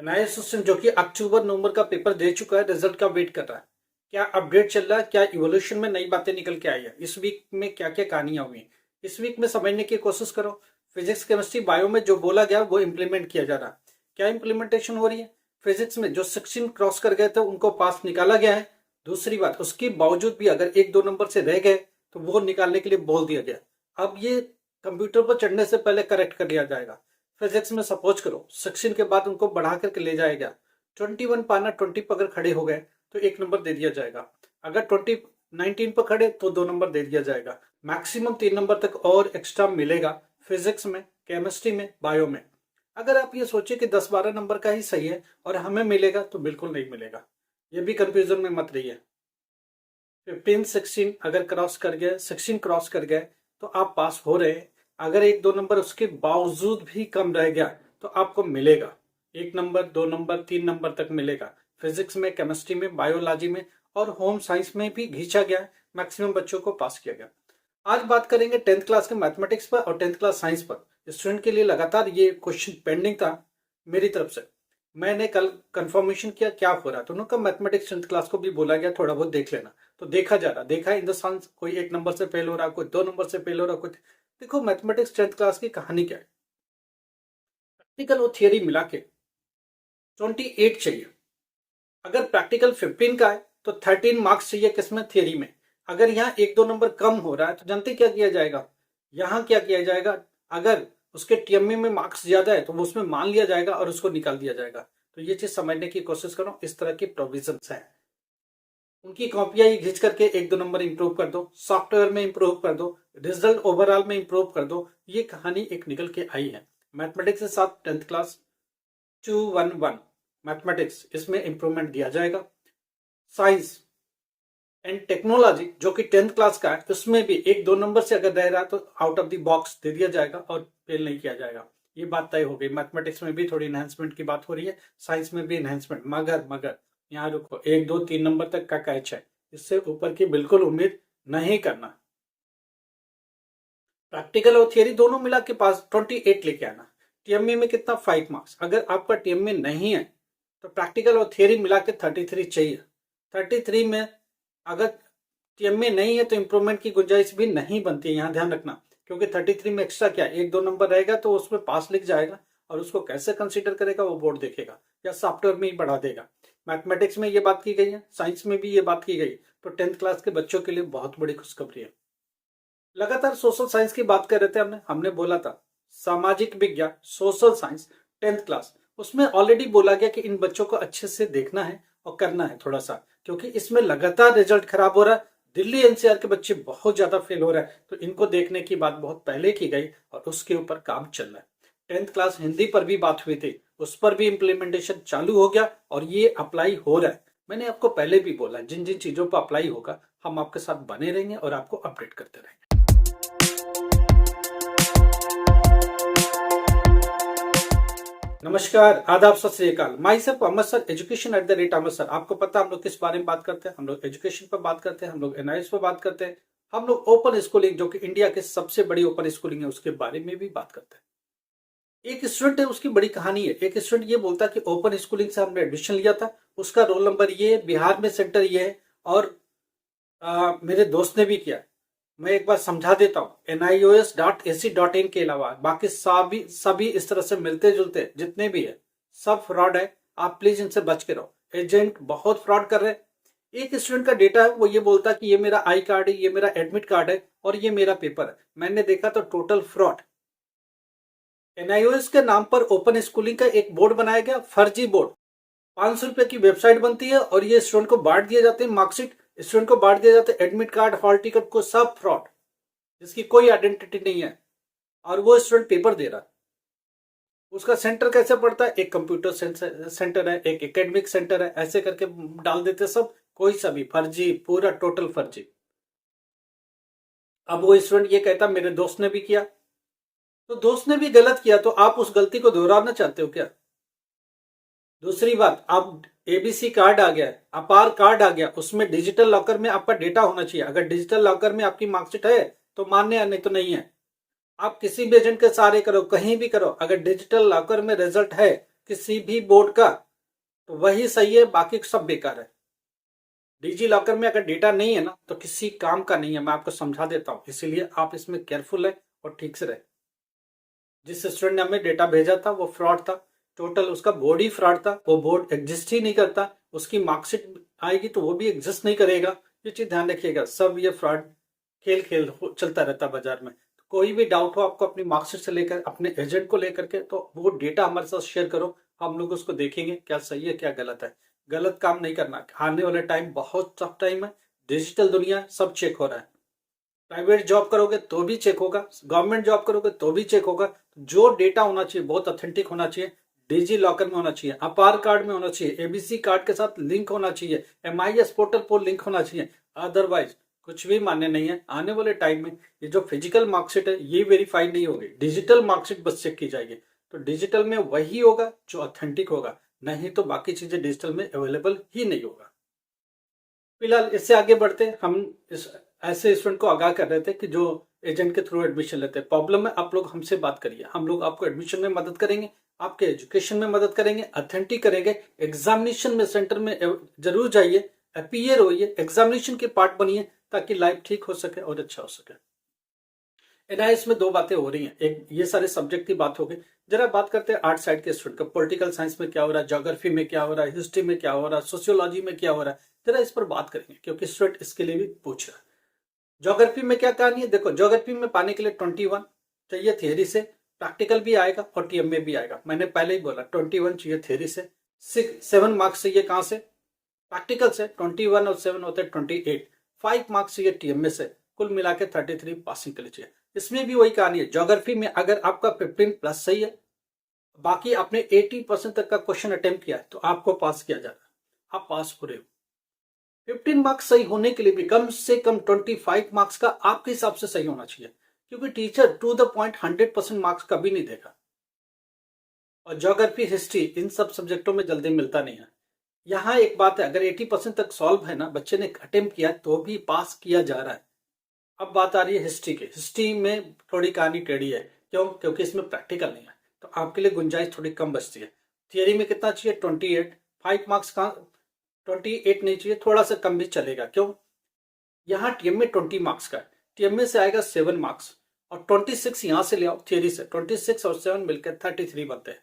नया सिस्टम जो कि अक्टूबर नवंबर का पेपर दे चुका है, रिजल्ट का वेट कर रहा है। क्या अपडेट चल रहा है, क्या इवोल्यूशन में नई बातें निकल के आई है, इस वीक में क्या क्या कहानियां हुई हैं, इस वीक में समझने की कोशिश करो। फिजिक्स केमिस्ट्री बायो में जो बोला गया वो इम्प्लीमेंट किया जा रहा है। क्या इम्प्लीमेंटेशन हो रही है? फिजिक्स में जो 16 क्रॉस कर गए थे उनको पास निकाला गया है। दूसरी बात, उसके बावजूद भी अगर 1-2 नंबर से रह गए तो वो निकालने के लिए बोल दिया गया। अब ये कंप्यूटर पर चढ़ने से पहले करेक्ट कर लिया जाएगा। फिजिक्स में सपोज करो 16 के बाद उनको बढ़ा करके ले जाएगा। 21 पाना 20 पर अगर खड़े हो गए तो 1 नंबर दे दिया जाएगा। अगर 19 पर खड़े तो 2 नंबर दे दिया जाएगा। मैक्सिमम 3 नंबर तक और एक्स्ट्रा मिलेगा फिजिक्स में, केमिस्ट्री में, बायो में। अगर आप ये सोचे कि 10-12 नंबर का ही सही है और हमें मिलेगा, तो बिल्कुल नहीं मिलेगा। ये भी कंफ्यूजन में मत रहिए। 15-16 अगर क्रॉस कर गए, 16 क्रॉस कर गए तो आप पास हो रहे हैं। अगर 1-2 नंबर उसके बावजूद भी कम रह गया तो आपको मिलेगा 1 नंबर, 2 नंबर, 3 नंबर तक मिलेगा। फिजिक्स में, केमिस्ट्री में, बायोलॉजी में और होम साइंस में भी खींचा गया है। मैक्सिमम बच्चों को पास किया गया। आज बात करेंगे 10th क्लास के मैथमेटिक्स पर और 10th क्लास साइंस पर। स्टूडेंट के लिए लगातार ये क्वेश्चन पेंडिंग था मेरी तरफ से। मैंने कल कंफर्मेशन किया क्या हो रहा है, तो उन्होंने कहा मैथमेटिक्स 10th क्लास को भी बोला गया, थोड़ा बहुत देख लेना। तो देखा जा रहा, देखा इन द सेंस कोई 1 नंबर से फेल हो रहा, कोई 2 नंबर से फेल हो रहा, कोई। देखो मैथमेटिक्स 10th क्लास की कहानी क्या है। प्रैक्टिकल और थियरी मिला के 28 चाहिए। अगर प्रैक्टिकल 15 का है तो 13 मार्क्स चाहिए किसमें, थियरी में। अगर यहाँ 1-2 नंबर कम हो रहा है तो जानते क्या किया जाएगा, यहाँ क्या किया जाएगा, अगर उसके टीएमए में मार्क्स ज्यादा है तो वो उसमें मान लिया जाएगा और उसको निकाल दिया जाएगा। तो ये चीज समझने की कोशिश करो। इस तरह की प्रोविजन है। उनकी कॉपियां ही घिंच करके 1-2 नंबर इंप्रूव कर दो, सॉफ्टवेयर में इंप्रूव कर दो, रिजल्ट ओवरऑल में इंप्रूव कर दो। ये कहानी एक निकल के आई है। मैथमेटिक्स के साथ 10th क्लास 211 मैथमेटिक्स, इसमें इंप्रूवमेंट दिया जाएगा। साइंस एंड टेक्नोलॉजी जो कि 10th क्लास का है, उसमें भी 1-2 नंबर से अगर रह रहा तो आउट ऑफ द बॉक्स दे दिया जाएगा और फेल नहीं किया जाएगा। ये बात तय हो गई। मैथमेटिक्स में भी थोड़ी एनहेंसमेंट की बात हो रही है, साइंस में भी एनहेंसमेंट। मगर यहाँ रुको, 1-2-3 नंबर तक का कैच है, इससे ऊपर की बिल्कुल उम्मीद नहीं करना। प्रैक्टिकल और थियरी दोनों मिला के पास 28 लेके आना। टीएमए में कितना, 5 मार्क्स। अगर आपका टीएमए नहीं है तो प्रैक्टिकल और थियरी मिला के 33 चाहिए। 33 में अगर टीएमए नहीं है तो इंप्रूवमेंट की गुंजाइश भी नहीं बनती है, यहाँ ध्यान रखना। क्योंकि 33 में एक्स्ट्रा क्या, 1-2 नंबर रहेगा तो उसमें पास लिख जाएगा और उसको कैसे कंसीडर करेगा वो बोर्ड देखेगा या सॉफ्टवेयर में ही बढ़ा देगा। मैथमेटिक्स में ये बात की गई है, साइंस में भी ये बात की गई। तो 10th क्लास के बच्चों के लिए बहुत बड़ी खुशखबरी है। लगातार सोशल साइंस की बात कर रहे थे, हमने बोला था सामाजिक विज्ञान, सोशल साइंस 10th क्लास, उसमें ऑलरेडी बोला गया कि इन बच्चों को अच्छे से देखना है और करना है थोड़ा सा, क्योंकि इसमें लगातार रिजल्ट खराब हो रहा है। दिल्ली एनसीआर के बच्चे बहुत ज्यादा फेल हो रहे हैं, तो इनको देखने की बात बहुत पहले की गई और उसके ऊपर काम चल रहा है। 10th क्लास हिंदी पर भी बात हुई थी, उस पर भी इम्प्लीमेंटेशन चालू हो गया और ये अप्लाई हो रहा है। मैंने आपको पहले भी बोला जिन जिन चीजों पर अप्लाई होगा हम आपके साथ बने रहेंगे और आपको अपडेट करते रहेंगे। नमस्कार, आदाब, Sat Sri Akal. Myself Ahmad sir, education @Ahmad sir. आपको पता हम लोग किस बारे में बात करते हैं, हम लोग एजुकेशन पर बात करते हैं, हम लोग एनआईएस पर बात करते हैं, हम लोग ओपन स्कूलिंग जो कि इंडिया की सबसे बड़ी ओपन स्कूलिंग है उसके बारे में भी बात करते हैं। एक स्टूडेंट है, उसकी बड़ी कहानी है। एक स्टूडेंट ये बोलता कि ओपन स्कूलिंग से हमने एडमिशन लिया था, उसका रोल नंबर ये है, बिहार में सेंटर ये है और मेरे दोस्त ने भी किया। मैं एक बार समझा देता हूँ, nios.ac.in के अलावा बाकी सभी इस तरह से मिलते जुलते जितने भी है सब फ्रॉड है। आप प्लीज इनसे बच के रहो। एजेंट बहुत फ्रॉड कर रहे हैं। एक स्टूडेंट का डेटा है, वो ये बोलता कि ये मेरा आई कार्ड है, ये मेरा एडमिट कार्ड है और ये मेरा पेपर है। मैंने देखा तो टोटल फ्रॉड। एनआईओएस के नाम पर ओपन स्कूलिंग का एक बोर्ड बनाया गया, फर्जी बोर्ड। 500 रुपए की वेबसाइट बनती है और ये स्टूडेंट को बांट दिए जाते हैं मार्कशीट, स्टूडेंट को बांट दिया जाता है एडमिट कार्ड, हॉल टिकट को, सब फ्रॉड जिसकी कोई आइडेंटिटी नहीं है और वो स्टूडेंट पेपर दे रहा है। उसका सेंटर कैसे पड़ता है, एक कंप्यूटर सेंटर है, एक एकेडमिक सेंटर है, ऐसे करके डाल देते सब, कोई सा भी फर्जी, पूरा टोटल फर्जी। अब वो स्टूडेंट ये कहता मेरे दोस्त ने भी किया, तो दोस्त ने भी गलत किया तो आप उस गलती को दोहराना चाहते हो क्या? दूसरी बात, आप एबीसी कार्ड आ गया, अपार कार्ड आ गया, उसमें डिजिटल लॉकर में आपका डेटा होना चाहिए। अगर डिजिटल लॉकर में आपकी मार्कशीट है तो मान्य है, नहीं तो नहीं है। आप किसी भी एजेंट के सहारे करो, कहीं भी करो, अगर डिजिटल लॉकर में रिजल्ट है किसी भी बोर्ड का तो वही सही है, बाकी सब बेकार है। डिजी लॉकर में अगर डेटा नहीं है ना तो किसी काम का नहीं है, मैं आपको समझा देता हूँ। इसीलिए आप इसमें केयरफुल है और ठीक से रहे। जिस स्टूडेंट ने हमें डेटा भेजा था वो फ्रॉड था, टोटल उसका बोर्ड ही फ्रॉड था, वो बोर्ड एग्जिस्ट ही नहीं करता। उसकी मार्कशीट आएगी तो वो भी एग्जिस्ट नहीं करेगा। ये चीज ध्यान रखिएगा, सब ये फ्रॉड खेल खेल चलता रहता है बाजार में। तो कोई भी डाउट हो आपको अपनी मार्कशीट से लेकर अपने एजेंट को लेकर के, तो वो डेटा हमारे साथ शेयर करो, हम लोग उसको देखेंगे क्या सही है क्या गलत है। गलत काम नहीं करना। आने वाले टाइम बहुत टफ टाइम है, डिजिटल दुनिया, सब चेक हो रहा है। प्राइवेट जॉब करोगे तो भी चेक होगा, गवर्नमेंट जॉब करोगे तो भी चेक होगा। जो डेटा होना चाहिए बहुत ऑथेंटिक होना चाहिए, डिजी लॉकर में होना चाहिए, आधार कार्ड में होना चाहिए, एबीसी कार्ड के साथ लिंक होना चाहिए, एमआईएस पोर्टल पर लिंक होना चाहिए। अदरवाइज कुछ भी मान्य नहीं है। आने वाले टाइम में ये जो फिजिकल मार्कशीट है ये वेरीफाई नहीं होगी, डिजिटल मार्कशीट बस चेक की जाएगी। तो डिजिटल में वही होगा जो ऑथेंटिक होगा, नहीं तो बाकी चीजें डिजिटल में अवेलेबल ही नहीं होगा। फिलहाल इससे आगे बढ़ते हम इस ऐसे स्टूडेंट को आगाह कर रहे थे कि जो एजेंट के थ्रू एडमिशन लेते हैं। प्रॉब्लम है, आप लोग हमसे बात करिए, हम लोग आपको एडमिशन में मदद करेंगे, आपके एजुकेशन में मदद करेंगे, अथेंटिक करेंगे। एग्जामिनेशन में सेंटर में जरूर जाइए, अपीयर होइए, एग्जामिनेशन के पार्ट बनिए, ताकि लाइफ ठीक हो सके और अच्छा हो सके। एनआईएस में दो बातें हो रही हैं, एक ये सारे सब्जेक्ट की बात हो गई। जरा बात करते हैं आर्ट साइड के स्टूडेंट का। पॉलिटिकल साइंस में क्या हो रहा है, ज्योग्राफी में क्या हो रहा है, हिस्ट्री में क्या हो रहा है, सोशियोलॉजी में क्या हो रहा है, जरा इस पर बात करेंगे क्योंकि स्टूडेंट इसके लिए भी पूछ रहा है। ज्योग्राफी में क्या कहानी है, देखो ज्योग्राफी में पाने के लिए 21 चाहिए थियरी से, प्रैक्टिकल भी आएगा और टीएम में भी आएगा। मैंने पहले ही बोला 21 चाहिए थियरी से, 7 मार्क्स चाहिए कहां से, प्रैक्टिकल से। 21 और 7 होते हैं 28, 5 मार्क्स चाहिए टीएमए से, कुल मिला के 33 पासिंग के लिए चाहिए। इसमें भी वही कहानी है, ज्योग्राफी में अगर आपका 15 प्लस सही है, बाकी आपने 80% तक का क्वेश्चन अटेम्प्ट किया है, तो आपको पास किया जा रहा है, आप पास हो रहे हो। 15 मार्क्स सही होने के लिए भी कम से कम 25 मार्क्स का आपके हिसाब से सही होना चाहिए, क्योंकि teacher to the point 100% marks कभी नहीं देगा। और ज्योग्राफी, हिस्ट्री, इन सब सब्जेक्टों में जल्दी मिलता नहीं है। यहाँ एक बात है, अगर 80% तक सॉल्व है ना, बच्चे ने अटेम्प्ट किया तो भी पास किया जा रहा है। अब बात आ रही है हिस्ट्री की। हिस्ट्री में थोड़ी कहानी टेढ़ी है, क्यों? क्योंकि इसमें प्रैक्टिकल नहीं है, तो आपके लिए गुंजाइश थोड़ी कम बचती है। थियरी में कितना चाहिए, 28, 5 मार्क्स का 28 नहीं चाहिए, थोड़ा सा कम भी चलेगा। क्यों? यहाँ टीएम में 20 मार्क्स का है, टीएमए से आएगा 7 मार्क्स, और 26 यहाँ से ले आओ थियरी से, 26 और 7 मिलकर 33 बनते हैं।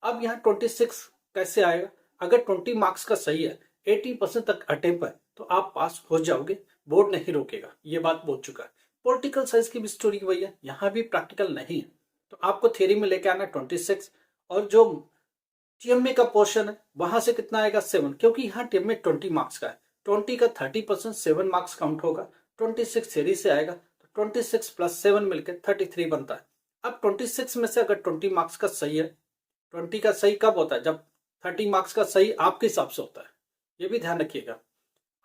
अब यहाँ 26 कैसे आएगा? अगर 20 मार्क्स का सही है, 80% तक अटेम्प्ट है, तो आप पास हो जाओगे, बोर्ड नहीं रोकेगा। ये बात बोल चुका है। पॉलिटिकल साइंस की भी स्टोरी वही है, यहाँ भी प्रैक्टिकल नहीं है, तो आपको थियरी में लेके आना 26, और जो टीएमए का पोर्शन है वहां से कितना आएगा, 7, क्योंकि यहाँ टीएमए 20 मार्क्स का है, 20 का 30% 7 मार्क्स काउंट होगा, 26 थियरी से आएगा, तो 26 प्लस 7 मिलकर 33 बनता है। अब 26 में से अगर 20 मार्क्स का सही है, 20 का सही कब होता है, जब 30 मार्क्स का सही आपके हिसाब से होता है, ये भी ध्यान रखिएगा।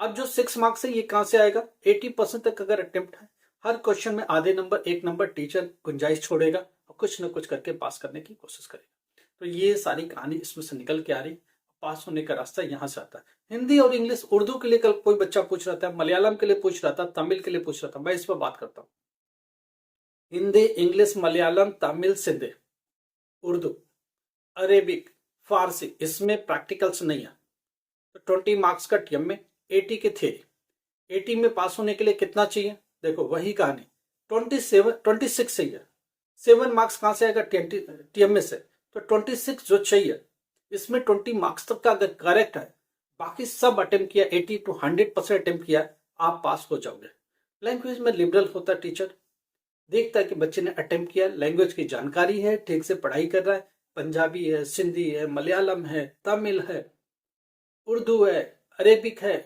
अब जो 6 मार्क्स है ये कहां से आएगा, 80% तक अगर अटेम्प्ट है, हर क्वेश्चन में आधे नंबर 1 नंबर टीचर गुंजाइश छोड़ेगा और कुछ ना कुछ करके पास करने की कोशिश करेगा। तो ये सारी कहानी इसमें से निकल के आ रही, पास होने का रास्ता यहाँ से आता है। हिंदी और इंग्लिश, उर्दू के लिए कल कोई बच्चा पूछ रहा था, मलयालम के लिए पूछ रहा था, तमिल के लिए पूछ रहा था, मैं इस पर बात करता हूँ। हिंदी, इंग्लिश, मलयालम, तमिल, सिंधी, उर्दू, अरेबिक, फारसी, इसमें प्रैक्टिकल्स नहीं है। तो 20 मार्क्स का टीएम में, 80 की थियरी। 80 में पास होने के लिए कितना चाहिए, देखो वही कहानी, 26 चाहिए। 7 मार्क्स कहां से आएगा, टीएमए से, तो 26 जो चाहिए, इसमें 20 मार्क्स तक का अगर करेक्ट है, बाकी सब अटेम्प्ट किया, 80 to 100% अटेम्प्ट किया, आप पास हो जाओगे। लैंग्वेज में लिबरल होता टीचर, देखता है कि बच्चे ने अटेम्प्ट किया, लैंग्वेज की जानकारी है, ठीक से पढ़ाई कर रहा है, पंजाबी है, सिंधी है, मलयालम है, तमिल है, उर्दू है, अरेबिक है,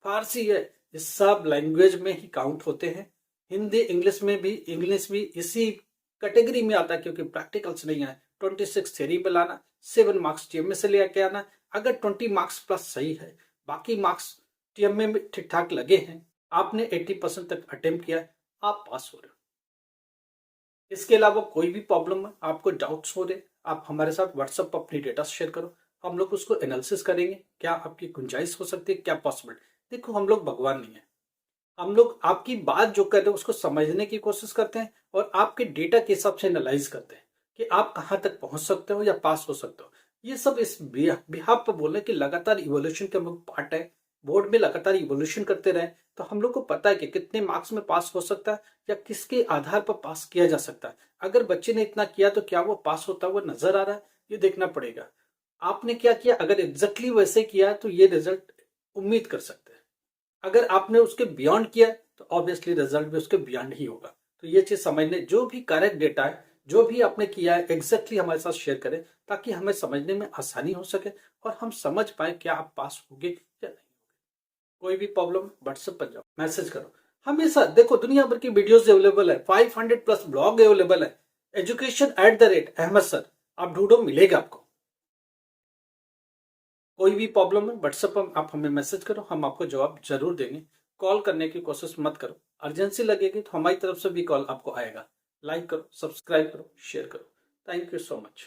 फारसी है, ये सब लैंग्वेज में ही काउंट होते हैं। हिंदी, इंग्लिश भी इसी कैटेगरी में आता है, क्योंकि प्रैक्टिकल्स नहीं है। 26 थ्योरी में लाना, 7 मार्क्स टीएमए से लेके आना। अगर 20 मार्क्स प्लस सही है, बाकी मार्क्स टीएमए में ठीक ठाक लगे हैं, आपने 80% तक अटेम्प्ट किया है, आप पास हो रहे हो। इसके अलावा कोई भी प्रॉब्लम है, आपको डाउट्स हो रहे, आप हमारे साथ व्हाट्सएप पर अपनी डेटा शेयर करो, हम लोग उसको एनालिसिस करेंगे, क्या आपकी गुंजाइश हो सकती है, क्या पॉसिबल। देखो हम लोग भगवान नहीं है, हम लोग आपकी बात जो कर रहे हैं उसको समझने की कोशिश करते हैं, और आपके डेटा के हिसाब से एनालाइज करते हैं कि आप कहाँ तक पहुंच सकते हो या पास हो सकते हो। ये सब इस बिहाफ पर बोलने कि लगातार इवोल्यूशन के हम लोग पार्ट है। बोर्ड में लगातार इवोल्यूशन करते रहे तो हम लोग को पता है कि कितने मार्क्स में पास हो सकता है या किसके आधार पर पास किया जा सकता है। अगर बच्चे ने इतना किया तो क्या वो पास होता हुआ नजर आ रहा है, ये देखना पड़ेगा। आपने क्या किया, अगर एग्जैक्टली वैसे किया तो ये रिजल्ट उम्मीद कर सकते हैं। अगर आपने उसके बियॉन्ड किया तो ऑब्वियसली रिजल्ट भी उसके बियॉन्ड ही होगा। तो ये चीज समझने, जो भी करेक्ट डेटा है, जो भी आपने किया है एग्जैक्टली हमारे साथ शेयर करें ताकि हमें समझने में आसानी हो सके और हम समझ पाए क्या आप पास होगे या नहीं। कोई भी प्रॉब्लम व्हाट्सएप पर जाओ, मैसेज करो। हमेशा देखो दुनिया भर की वीडियोस अवेलेबल है, 500 प्लस ब्लॉग अवेलेबल है। education@अहमद सर आप ढूंढो, मिलेगा आपको। कोई भी प्रॉब्लम है व्हाट्सएप पर आप हमें मैसेज करो, हम आपको जवाब जरूर देंगे। कॉल करने की कोशिश मत करो, अर्जेंसी लगेगी तो हमारी तरफ से भी कॉल आपको आएगा। लाइक करो, सब्सक्राइब करो, शेयर करो। Thank you so much.